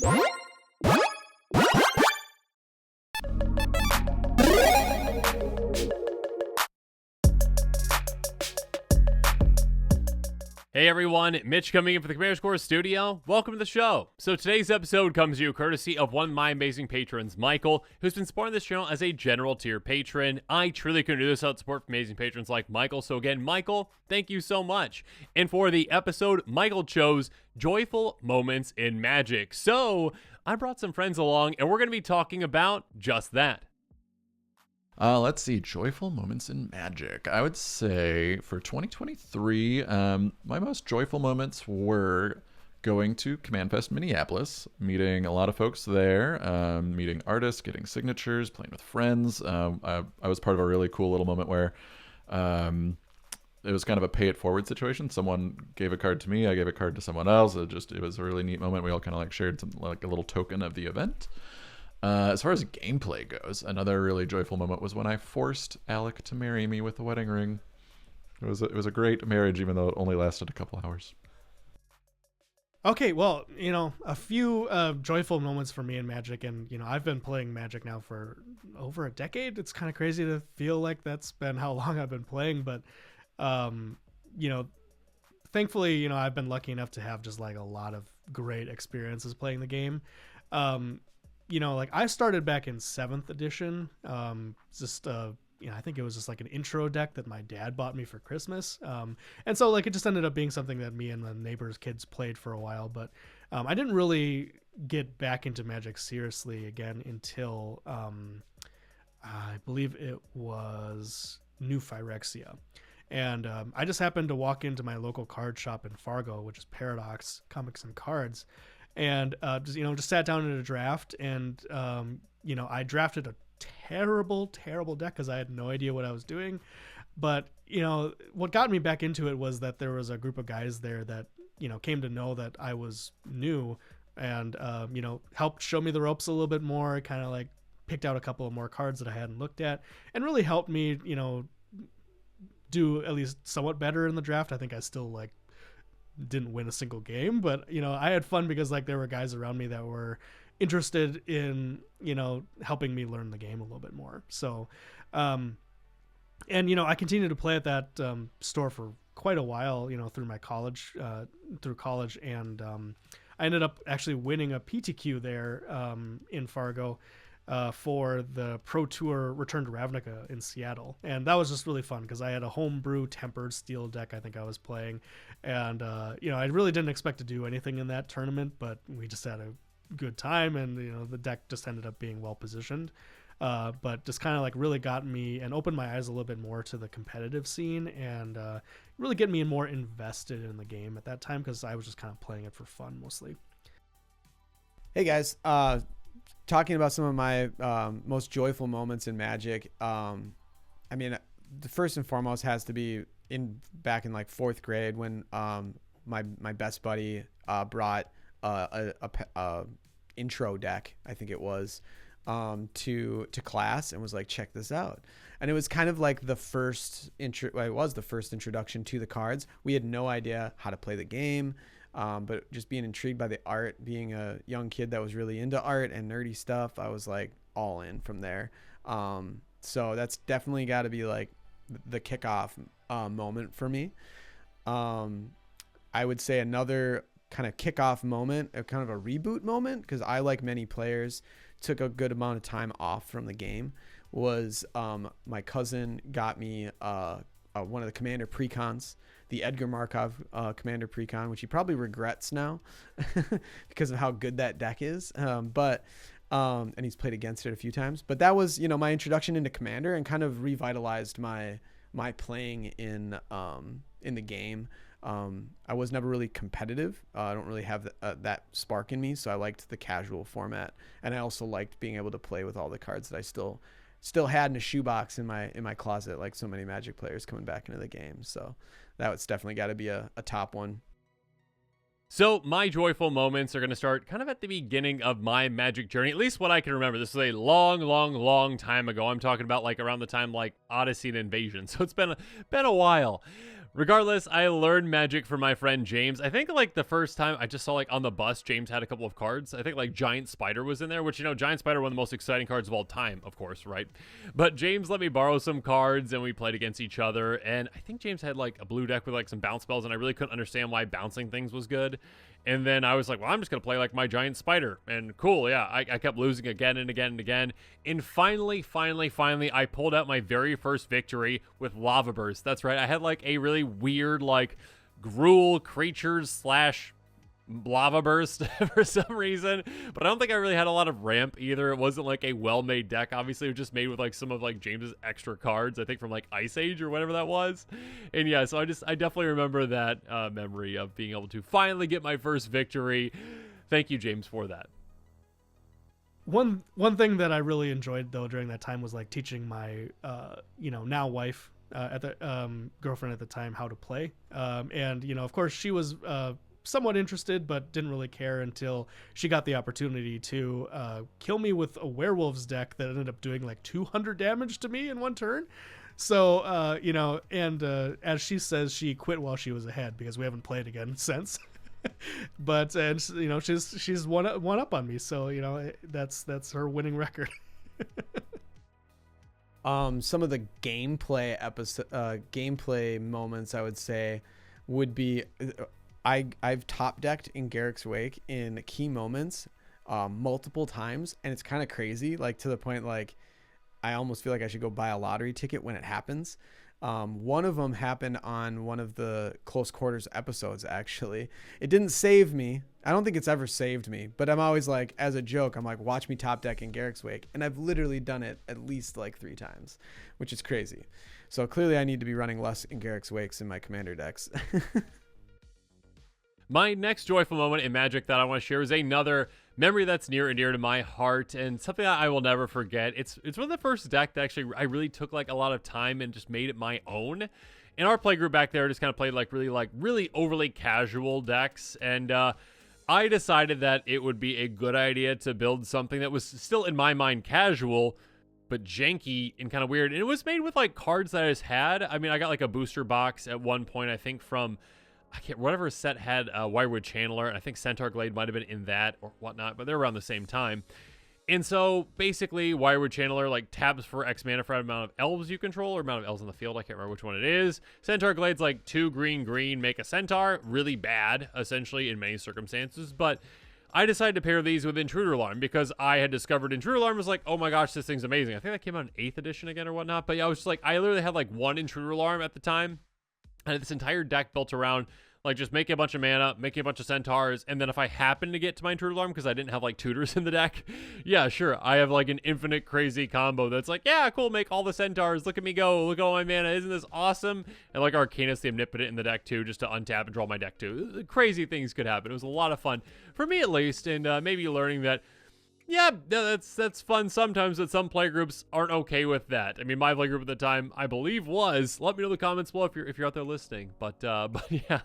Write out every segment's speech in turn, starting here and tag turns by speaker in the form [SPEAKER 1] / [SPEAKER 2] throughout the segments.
[SPEAKER 1] Hey everyone, Mitch coming in for the Commander Score Studio. Welcome to the show. So today's episode comes to you courtesy of one of my amazing patrons, Michael, who's been supporting this channel as a general tier patron. I truly couldn't do this without support from amazing patrons like Michael. So again, Michael, thank you so much. And for the episode, Michael chose joyful moments in Magic. So I brought some friends along and we're going to be talking about just that.
[SPEAKER 2] Let's see, joyful moments in Magic. I would say for 2023, my most joyful moments were going to Command Fest Minneapolis, meeting a lot of folks there, meeting artists, getting signatures, playing with friends. I was part of a really cool little moment where it was kind of a pay it forward situation. Someone gave a card to me, I gave a card to someone else. It was a really neat moment. We all kind of like shared some like a little token of the event. As far as gameplay goes, another really joyful moment was when I forced Alec to marry me with a wedding ring. It was a great marriage, even though it only lasted a couple hours.
[SPEAKER 3] Okay, well, a few joyful moments for me in Magic, and, I've been playing Magic now for over a decade. It's kind of crazy to feel like that's been how long I've been playing, but, thankfully, I've been lucky enough to have just like a lot of great experiences playing the game. I started back in 7th edition, I think it was just like an intro deck that my dad bought me for Christmas. And so like it just ended up being something that me and the neighbors' kids played for a while, but I didn't really get back into Magic seriously again until I believe it was New Phyrexia. And I just happened to walk into my local card shop in Fargo, which is Paradox Comics and Cards. And just sat down in a draft, and I drafted a terrible deck because I had no idea what I was doing. But what got me back into it was that there was a group of guys there that came to know that I was new, and helped show me the ropes a little bit more. Kind of like picked out a couple of more cards that I hadn't looked at, and really helped me do at least somewhat better in the draft. I think I still didn't win a single game, but I had fun because there were guys around me that were interested in helping me learn the game a little bit more. So I continued to play at that store for quite a while through my college and I ended up actually winning a PTQ there in Fargo for the Pro Tour Return to Ravnica in Seattle. And that was just really fun because I had a homebrew Tempered Steel deck I think I was playing. And, I really didn't expect to do anything in that tournament, but we just had a good time, and, the deck just ended up being well positioned. But just kind of really got me and opened my eyes a little bit more to the competitive scene, and really get me more invested in the game at that time because I was just kind of playing it for fun mostly.
[SPEAKER 4] Hey guys, talking about some of my most joyful moments in Magic. The first and foremost has to be back in 4th grade when my best buddy brought a intro deck, I think it was, to class, and was like, check this out. And it was kind of like the first introduction to the cards. We had no idea how to play the game. But just being intrigued by the art, being a young kid that was really into art and nerdy stuff, I was all in from there. So that's definitely got to be the kickoff moment for me. I would say another kind of kickoff moment, kind of a reboot moment, because I, like many players, took a good amount of time off from the game, was my cousin got me one of the Commander Precons, the Edgar Markov Commander Precon, which he probably regrets now because of how good that deck is. And he's played against it a few times. But that was, my introduction into Commander, and kind of revitalized my playing in the game. I was never really competitive. I don't really have that spark in me, so I liked the casual format, and I also liked being able to play with all the cards that I still had in a shoebox in my closet, like so many Magic players coming back into the game. So that's definitely got to be a top one.
[SPEAKER 1] So my joyful moments are going to start kind of at the beginning of my Magic journey, at least what I can remember. This is a long time ago. I'm talking about around the time Odyssey and Invasion. So it's been a while. Regardless, I learned Magic from my friend James. I think like the first time I just saw like on the bus, James had a couple of cards. I think like Giant Spider was in there, which, you know, Giant Spider, one of the most exciting cards of all time, of course, right? But James let me borrow some cards and we played against each other. And I think James had like a blue deck with like some bounce spells, and I really couldn't understand why bouncing things was good. And then I was like, well, I'm just going to play like my Giant Spider. And cool, yeah, I kept losing again and again and again. And finally, I pulled out my very first victory with Lava Burst. That's right, I had like a really weird like Gruul creatures slash Lava Burst for some reason, but I don't think I really had a lot of ramp either. It wasn't like a well-made deck. Obviously, it was just made with like some of like James's extra cards, I think from like Ice Age or whatever that was. And yeah, so I definitely remember that memory of being able to finally get my first victory. Thank you, James, for that.
[SPEAKER 3] One thing that I really enjoyed though during that time was like teaching my now wife at the girlfriend at the time how to play. And you know, of course, she was somewhat interested, but didn't really care until she got the opportunity to kill me with a werewolves deck that ended up doing like 200 damage to me in one turn. So, as she says, she quit while she was ahead because we haven't played again since. But she's one up on me. So, you know, that's her winning record.
[SPEAKER 4] Some of the gameplay moments I would say would be I've top decked in Garrick's Wake in key moments multiple times, and it's kind of crazy, like to the point like I almost feel like I should go buy a lottery ticket when it happens. One of them happened on one of the close quarters episodes. Actually, it didn't save me. I don't think it's ever saved me, but I'm always like, as a joke, I'm like, watch me top deck in Garrick's Wake, and I've literally done it at least like 3 times, which is crazy. So clearly I need to be running less in Garrick's Wakes in my commander decks.
[SPEAKER 1] My next joyful moment in Magic that I want to share is another memory that's near and dear to my heart, and something that I will never forget. It's one of the first deck that actually I really took like a lot of time and just made it my own. In our play group back there, just kind of played like really overly casual decks, and I decided that it would be a good idea to build something that was still in my mind casual, but janky and kind of weird. And it was made with like cards that I just had. I mean, I got like a booster box at one point, I think from whatever set had Wirewood Channeler, and I think Centaur Glade might have been in that or whatnot, but they're around the same time. And so basically, Wirewood Channeler like taps for X mana for the amount of elves you control or amount of elves on the field. I can't remember which one it is. Centaur Glade's like 2 green, make a Centaur. Really bad, essentially, in many circumstances. But I decided to pair these with Intruder Alarm because I had discovered Intruder Alarm was like, oh my gosh, this thing's amazing. I think that came out in 8th edition again or whatnot. But yeah, I was just like, I literally had like 1 Intruder Alarm at the time. I had this entire deck built around like just making a bunch of mana, making a bunch of centaurs, and then if I happen to get to my Intruder Alarm because I didn't have like tutors in the deck, yeah, sure, I have like an infinite crazy combo that's like, yeah, cool, make all the centaurs, look at me go, look at all my mana, isn't this awesome? And like Arcanus the Omnipotent in the deck too, just to untap and draw my deck too. Crazy things could happen. It was a lot of fun, for me at least, and maybe learning that, yeah, that's fun sometimes, but some playgroups aren't okay with that. I mean, my playgroup at the time, I believe, was. Let me know in the comments below if you're out there listening. But yeah,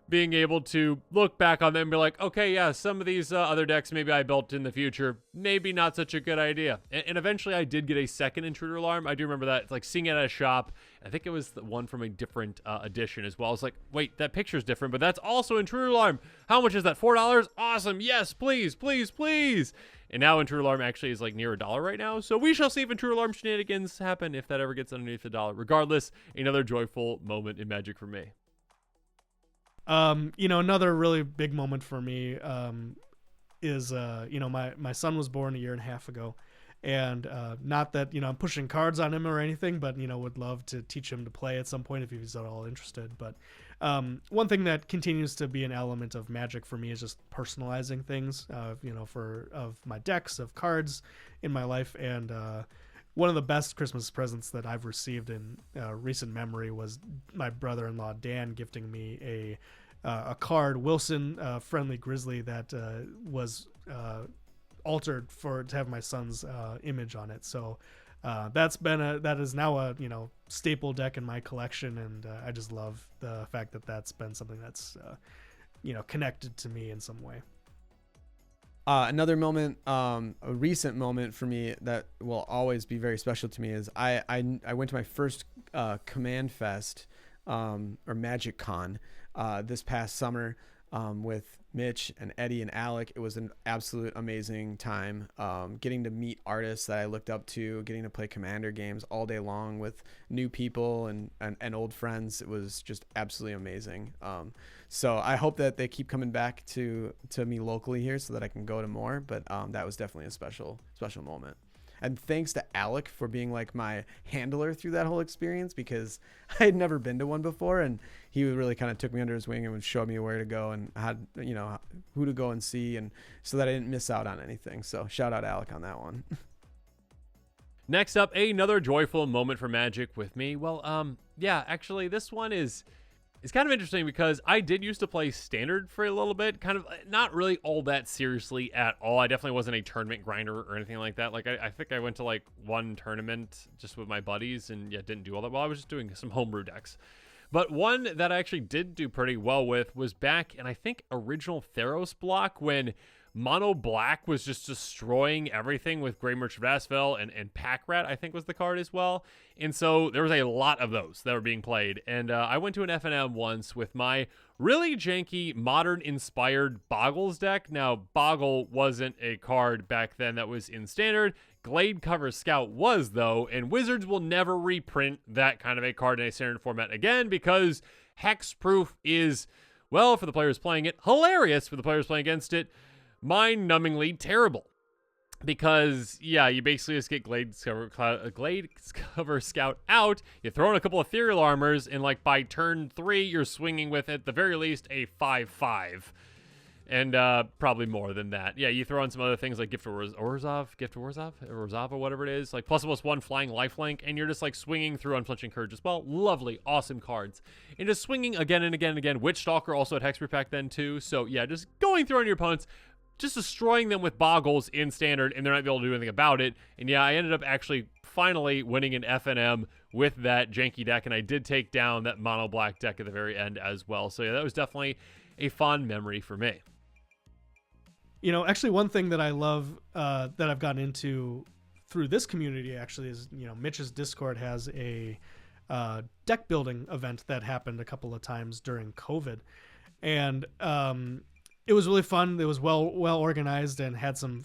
[SPEAKER 1] being able to look back on them and be like, okay, yeah, some of these other decks maybe I built in the future, maybe not such a good idea. And eventually I did get a second Intruder Alarm. I do remember that. It's like seeing it at a shop. I think it was the one from a different edition as well. I was like, wait, that picture's different, but that's also Intruder Alarm. How much is that? $4? Awesome. Yes, please, please, please. And now Intruder Alarm actually is like near $1 right now. So we shall see if Intruder Alarm shenanigans happen, if that ever gets underneath $1. Regardless, another joyful moment in Magic for me.
[SPEAKER 3] Another really big moment for me is my son was born a year and a half ago. And not that, I'm pushing cards on him or anything, but, would love to teach him to play at some point if he's at all interested. But one thing that continues to be an element of Magic for me is just personalizing things, of my decks of cards in my life. And one of the best Christmas presents that I've received in recent memory was my brother-in-law, Dan, gifting me a card, Wilson, Friendly Grizzly, that was altered to have my son's image on it. So that is now a staple deck in my collection, and I just love the fact that that's been something that's connected to me in some way.
[SPEAKER 4] Another moment, a recent moment for me that will always be very special to me is I went to my first Command Fest or Magic Con this past summer with Mitch and Eddie and Alec. It was an absolute amazing time, getting to meet artists that I looked up to, getting to play Commander games all day long with new people and old friends. It was just absolutely amazing. So I hope that they keep coming back to me locally here so that I can go to more. But that was definitely a special moment. And thanks to Alec for being like my handler through that whole experience, because I had never been to one before, and he really kind of took me under his wing and would show me where to go and who to go and see, and so that I didn't miss out on anything. So shout out Alec on that one.
[SPEAKER 1] Next up, another joyful moment for Magic with me. Well, yeah, actually, this one is kind of interesting because I did used to play Standard for a little bit, kind of not really all that seriously at all. I definitely wasn't a tournament grinder or anything like that. Like, I think I went to like one tournament just with my buddies and yeah, didn't do all that well. I was just doing some homebrew decks. But one that I actually did do pretty well with was back in, I think, original Theros block when Mono Black was just destroying everything with Grey Merchant of Asphalt and Pack Rat, I think was the card as well. And so there was a lot of those that were being played. And I went to an FNM once with my really janky, modern-inspired Boggles deck. Now, Boggle wasn't a card back then that was in Standard. Glade Cover Scout was, though, and Wizards will never reprint that kind of a card in a Standard format again because Hexproof is, well, for the players playing it, hilarious for the players playing against it, mind-numbingly terrible. Because, yeah, you basically just get Glade Cover Scout out, you throw in a couple of Ethereal Armors, and, like, by turn 3, you're swinging with, at the very least, a 5/5. And probably more than that. Yeah, you throw in some other things like Gift of Orzhov, or whatever it is, like +1 flying lifelink, and you're just like swinging through Unflinching Courage as well. Lovely, awesome cards. And just swinging again and again and again. Witchstalker also at Hexproof back then too. So yeah, just going through on your opponents, just destroying them with Boggles in Standard, and they're not able to do anything about it. And yeah, I ended up actually finally winning an FNM with that janky deck, and I did take down that Mono Black deck at the very end as well. So yeah, that was definitely a fond memory for me.
[SPEAKER 3] You know, actually, one thing that I love that I've gotten into through this community actually is, you know, Mitch's Discord has a deck building event that happened a couple of times during COVID, and it was really fun. It was well organized and had some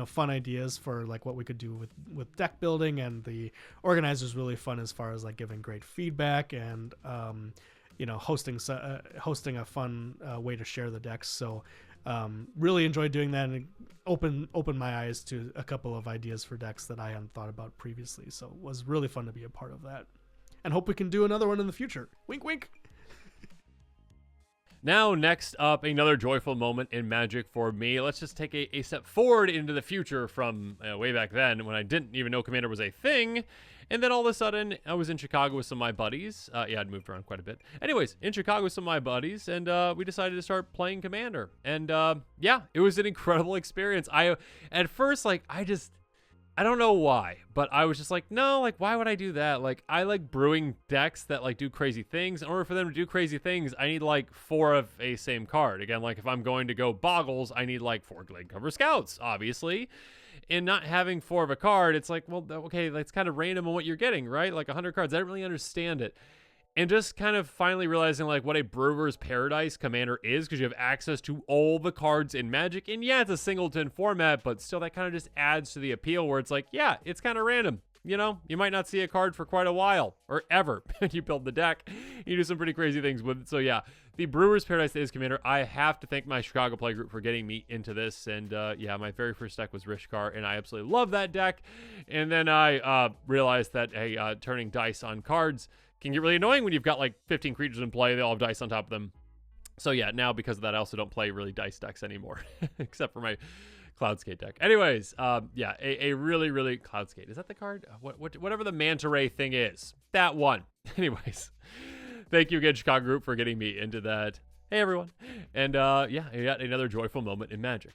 [SPEAKER 3] fun ideas for like what we could do with deck building, and the organizers really fun as far as like giving great feedback and hosting a fun way to share the decks. So. Really enjoyed doing that and opened my eyes to a couple of ideas for decks that I hadn't thought about previously. So it was really fun to be a part of that, and hope we can do another one in the future. Wink, wink.
[SPEAKER 1] Now, next up, another joyful moment in Magic for me. Let's just take a step forward into the future from way back then when I didn't even know Commander was a thing. And then all of a sudden, I was in Chicago with some of my buddies. Yeah, I'd moved around quite a bit. Anyways, in Chicago with some of my buddies, and we decided to start playing Commander. And yeah, it was an incredible experience. At first, like, I don't know why, but I was just like, no, like, why would I do that? Like, I like brewing decks that, like, do crazy things. In order for them to do crazy things, I need, like, 4 of a same card. Again, like, if I'm going to go Boggles, I need, like, 4 Glade Cover Scouts, obviously. And not having 4 of a card, it's like, well, okay, that's kind of random on what you're getting, right? Like, 100 cards, I don't really understand it. And just kind of finally realizing, like, what a Brewer's Paradise Commander is, because you have access to all the cards in Magic. And yeah, it's a singleton format, but still that kind of just adds to the appeal where it's like, yeah, it's kind of random. You know, you might not see a card for quite a while, or ever. You build the deck, you do some pretty crazy things with it. So yeah, the Brewer's Paradise that is Commander, I have to thank my Chicago play group for getting me into this. And yeah, my very first deck was Rishkar, and I absolutely love that deck. And then I realized that, hey, turning dice on cards can get really annoying when you've got like 15 creatures in play. They all have dice on top of them. So yeah, now because of that, I also don't play really dice decks anymore, except for my Cloudskate deck. Anyways, yeah, a really, really Cloudskate. Is that the card? Whatever the Manta Ray thing is, that one. Anyways, thank you again, Chicago Group, for getting me into that. Hey, everyone. And yeah, I got another joyful moment in Magic.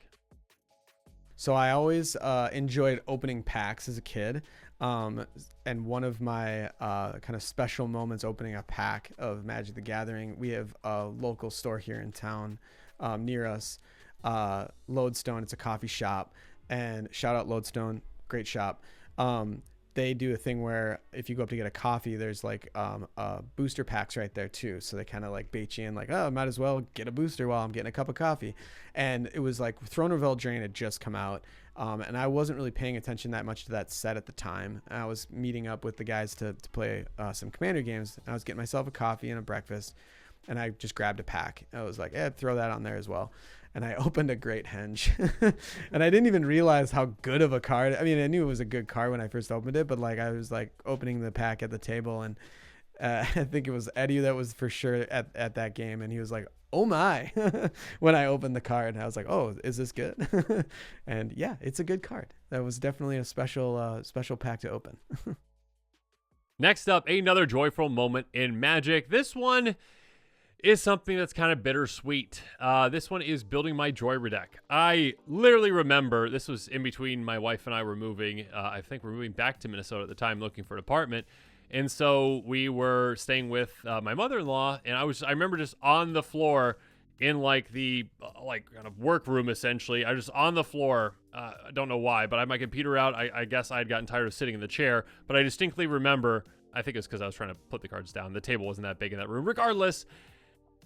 [SPEAKER 4] So I always enjoyed opening packs as a kid. And one of my kind of special moments opening a pack of Magic the Gathering, we have a local store here in town near us, Lodestone. It's a coffee shop, and shout out Lodestone, great shop. they do a thing where if you go up to get a coffee, there's like booster packs right there too. So they kind of like bait you in like, oh, might as well get a booster while I'm getting a cup of coffee. And it was like Throne of Eldraine had just come out. And I wasn't really paying attention that much to that set at the time. I was meeting up with the guys to play some Commander games. I was getting myself a coffee and a breakfast, and I just grabbed a pack. I was like, throw that on there as well. And I opened a Great Henge, and I didn't even realize how good of a card. I mean, I knew it was a good card when I first opened it, but like I was like opening the pack at the table, and I think it was Eddie that was for sure at that game, and he was like, oh my, when I opened the card, and I was like, oh, is this good? And yeah, it's a good card. That was definitely a special pack to open.
[SPEAKER 1] Next up, another joyful moment in Magic. This one is something that's kind of bittersweet. This one is building my Joyra deck. I literally remember, this was in between my wife and I were moving. I think we're moving back to Minnesota at the time, looking for an apartment. And so we were staying with my mother-in-law, and I remember just on the floor in like the kind of workroom essentially. I was just on the floor. I don't know why, but I had my computer out. I guess I had gotten tired of sitting in the chair, but I distinctly remember, I think it's because I was trying to put the cards down. The table wasn't that big in that room. Regardless,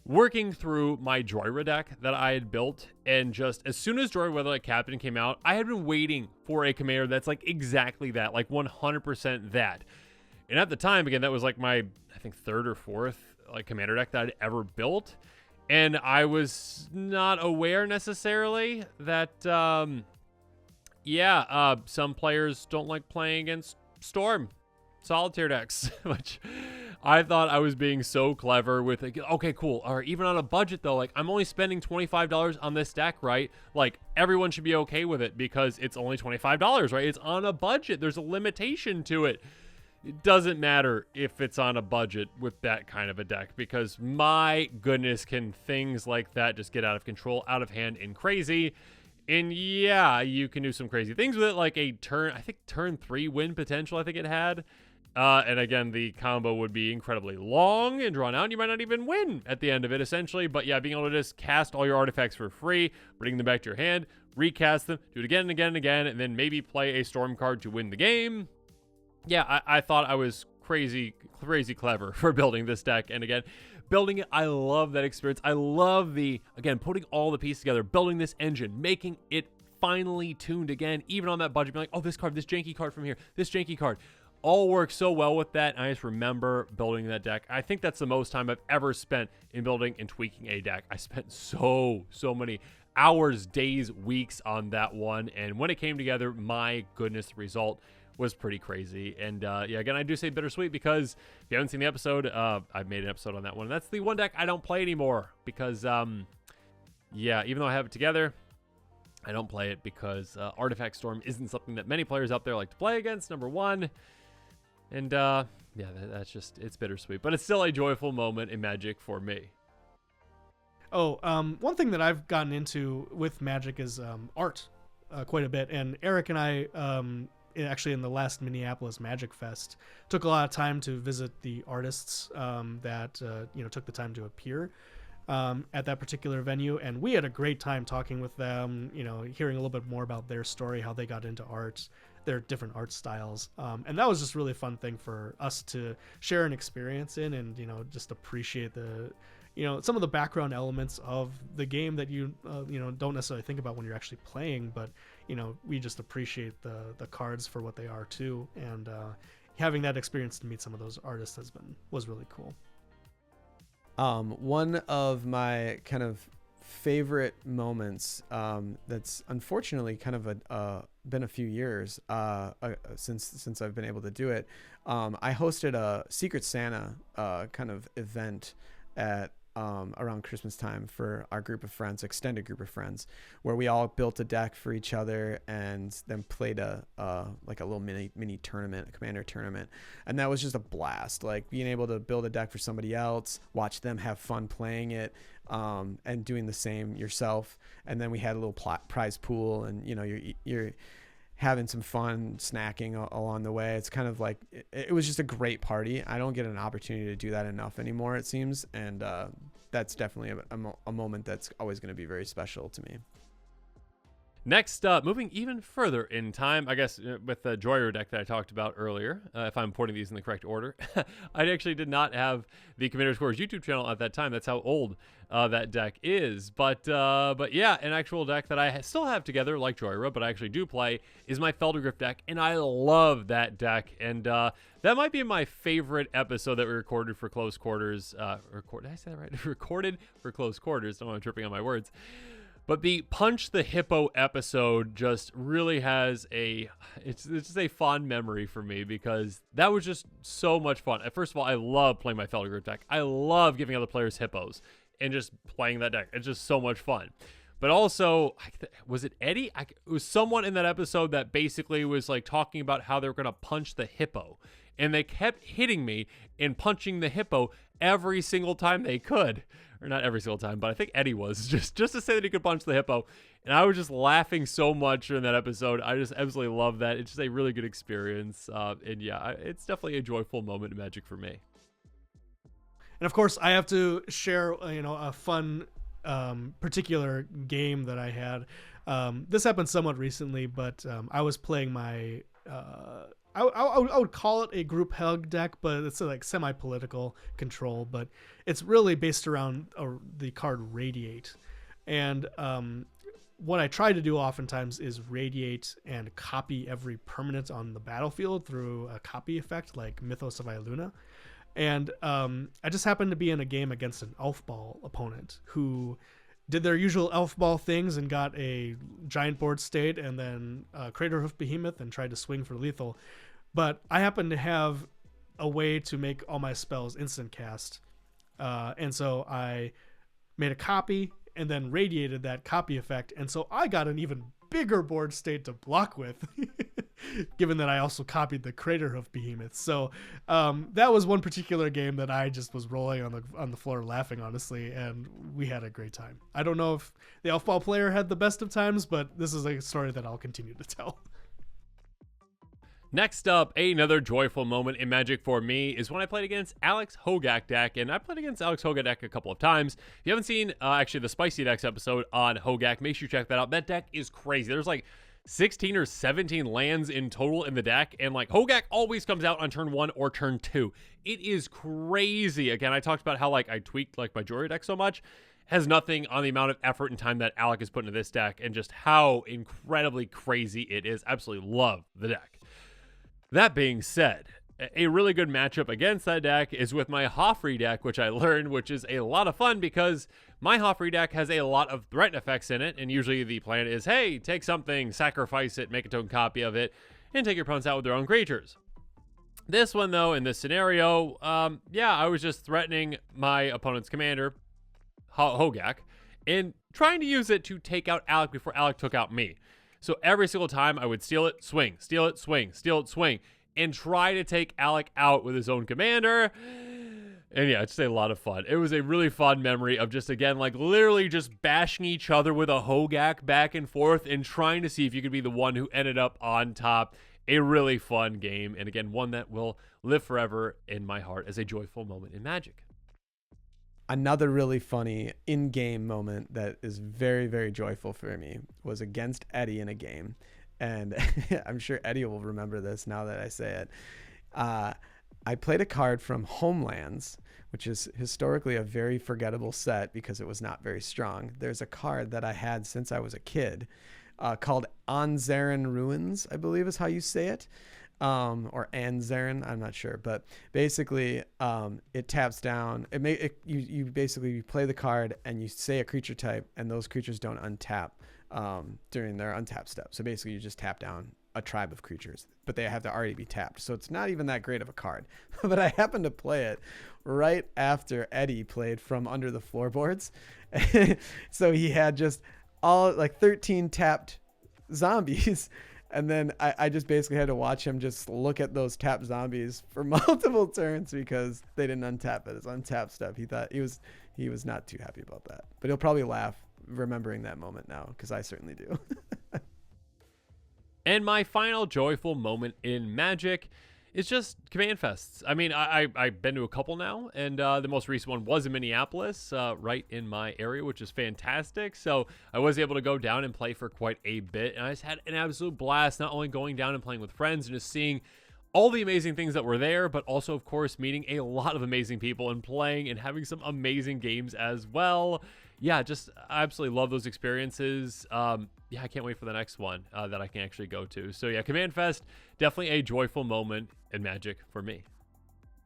[SPEAKER 1] working through my Joyra deck that I had built, and just as soon as Joyra Weatherlight Captain came out, I had been waiting for a commander that's like exactly that, like 100% that. And at the time, again, that was like my, I think, third or fourth like commander deck that I'd ever built. And I was not aware necessarily that, some players don't like playing against Storm solitaire decks, which I thought I was being so clever with it. Okay, cool. All right, even on a budget though, like I'm only spending $25 on this deck, right? Like everyone should be okay with it because it's only $25, right? It's on a budget. There's a limitation to it. It doesn't matter if it's on a budget with that kind of a deck, because my goodness, can things like that just get out of control, out of hand, and crazy. And yeah, you can do some crazy things with it, like a turn 3 win potential, I think it had. And again, the combo would be incredibly long and drawn out, and you might not even win at the end of it, essentially. But yeah, being able to just cast all your artifacts for free, bring them back to your hand, recast them, do it again and again and again, and then maybe play a Storm card to win the game. Yeah, I thought I was crazy clever for building this deck. And again, building it, I love that experience. I love putting all the pieces together, building this engine, making it finely tuned again, even on that budget, being like, oh, this card, this janky card from here, this janky card. All works so well with that. And I just remember building that deck. I think that's the most time I've ever spent in building and tweaking a deck. I spent so many hours, days, weeks on that one. And when it came together, my goodness, the result was pretty crazy. And again, I do say bittersweet because if you haven't seen the episode, I've made an episode on that one. And that's the one deck I don't play anymore because, even though I have it together, I don't play it because Artifact Storm isn't something that many players out there like to play against, number one. And that's just, it's bittersweet, but it's still a joyful moment in Magic for me.
[SPEAKER 3] One thing that I've gotten into with Magic is art quite a bit. And Eric and I, actually in the last Minneapolis Magic Fest, took a lot of time to visit the artists that took the time to appear at that particular venue, and we had a great time talking with them, hearing a little bit more about their story, how they got into art, their different art styles, and that was just really fun thing for us to share an experience in, and just appreciate the some of the background elements of the game that you don't necessarily think about when you're actually playing, but we just appreciate the cards for what they are too, and having that experience to meet some of those artists was really cool.
[SPEAKER 4] One of my kind of favorite moments that's unfortunately kind of been a few years since I've been able to do it. I hosted a Secret Santa kind of event at around Christmas time for our group of friends, extended group of friends, where we all built a deck for each other and then played a little mini tournament, a commander tournament. And that was just a blast, like being able to build a deck for somebody else, watch them have fun playing it, and doing the same yourself. And then we had a little prize pool, and you're having some fun snacking along the way. It's kind of like, it was just a great party. I don't get an opportunity to do that enough anymore, it seems. And that's definitely a moment that's always going to be very special to me.
[SPEAKER 1] Next up, moving even further in time, I guess with the Joyer deck that I talked about earlier, if I'm putting these in the correct order, I actually did not have the Commander Scores YouTube channel at that time. That's how old that deck is. But yeah, an actual deck that I still have together, like Joyer, but I actually do play, is my Feldergriff deck, and I love that deck. And that might be my favorite episode that we recorded for Close Quarters. Did I say that right? Recorded for Close Quarters. Don't know, I'm tripping on my words. But the Punch the Hippo episode just really has it's just a fond memory for me because that was just so much fun. First of all, I love playing my Feldergriff deck. I love giving other players hippos and just playing that deck. It's just so much fun. But also, was it Eddie? It was someone in that episode that basically was like talking about how they were going to punch the hippo. And they kept hitting me and punching the hippo every single time they could. Or not every single time, but I think Eddie was, just to say that he could punch the hippo. And I was just laughing so much during that episode. I just absolutely love that. It's just a really good experience. And yeah, it's definitely a joyful moment in Magic for me.
[SPEAKER 3] And of course, I have to share, a fun particular game that I had. This happened somewhat recently, but I was playing my... I would call it a group hug deck, but it's like semi-political control, but it's really based around the card Radiate. And what I try to do oftentimes is radiate and copy every permanent on the battlefield through a copy effect like Mythos of Iluna. And I just happened to be in a game against an Elf Ball opponent who did their usual Elf Ball things and got a giant board state and then Craterhoof Behemoth and tried to swing for lethal. But I happen to have a way to make all my spells instant cast. And so I made a copy and then radiated that copy effect. And so I got an even bigger board state to block with, given that I also copied the Craterhoof Behemoth. So that was one particular game that I just was rolling on the floor laughing, honestly, and we had a great time. I don't know if the Elf Ball player had the best of times, but this is a story that I'll continue to tell.
[SPEAKER 1] Next up, another joyful moment in Magic for me is when I played against Alex Hogak deck, and I played against Alex Hogak deck a couple of times. If you haven't seen actually the Spicy Decks episode on Hogak, make sure you check that out. That deck is crazy. There's like 16 or 17 lands in total in the deck, and like Hogak always comes out on turn 1 or turn 2. It is crazy. Again, I talked about how like I tweaked like my Jory deck so much. Has nothing on the amount of effort and time that Alec has put into this deck and just how incredibly crazy it is. Absolutely love the deck. That being said, a really good matchup against that deck is with my Hoffrey deck, which I learned, which is a lot of fun because my Hoffrey deck has a lot of threat effects in it, and usually the plan is, hey, take something, sacrifice it, make a token copy of it, and take your opponents out with their own creatures. This one, though, in this scenario, I was just threatening my opponent's commander, Hogak, and trying to use it to take out Alec before Alec took out me. So every single time I would steal it, swing, steal it, swing, steal it, swing, and try to take Alec out with his own commander. And yeah, it's just a lot of fun. It was a really fun memory of just, again, like literally just bashing each other with a Hogak back and forth and trying to see if you could be the one who ended up on top. A really fun game. And again, one that will live forever in my heart as a joyful moment in Magic.
[SPEAKER 4] Another really funny in-game moment that is very, very joyful for me was against Eddie in a game. And I'm sure Eddie will remember this now that I say it. I played a card from Homelands, which is historically a very forgettable set because it was not very strong. There's a card that I had since I was a kid called Anzarin Ruins, I believe is how you say it. Or Anzarin, I'm not sure, but basically, it taps down. You basically play the card and you say a creature type, and those creatures don't untap during their untap step. So basically, you just tap down a tribe of creatures, but they have to already be tapped. So it's not even that great of a card. But I happened to play it right after Eddie played From Under the Floorboards, so he had just all like 13 tapped zombies. And then I just basically had to watch him just look at those tapped zombies for multiple turns because they didn't untap it. His untap stuff. He thought he was not too happy about that. But he'll probably laugh remembering that moment now because I certainly do.
[SPEAKER 1] And my final joyful moment in Magic It's just command fests. I mean, I've been to a couple now, and the most recent one was in Minneapolis, right in my area, which is fantastic. So I was able to go down and play for quite a bit, and I just had an absolute blast, not only going down and playing with friends and just seeing all the amazing things that were there, but also, of course, meeting a lot of amazing people and playing and having some amazing games as well. Yeah, just I absolutely love those experiences. Yeah, I can't wait for the next one that I can actually go to. So yeah, Command Fest, definitely a joyful moment in Magic for me.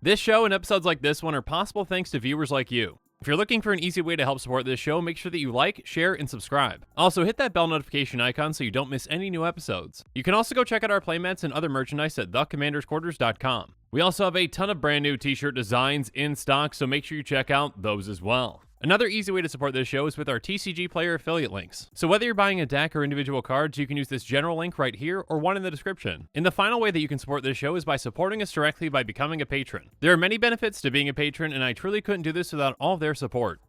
[SPEAKER 1] This show and episodes like this one are possible thanks to viewers like you. If you're looking for an easy way to help support this show, make sure that you like, share, and subscribe. Also, hit that bell notification icon so you don't miss any new episodes. You can also go check out our playmats and other merchandise at thecommandersquarters.com. We also have a ton of brand new t-shirt designs in stock, so make sure you check out those as well. Another easy way to support this show is with our TCG Player affiliate links. So whether you're buying a deck or individual cards, you can use this general link right here or one in the description. And the final way that you can support this show is by supporting us directly by becoming a patron. There are many benefits to being a patron, and I truly couldn't do this without all of their support.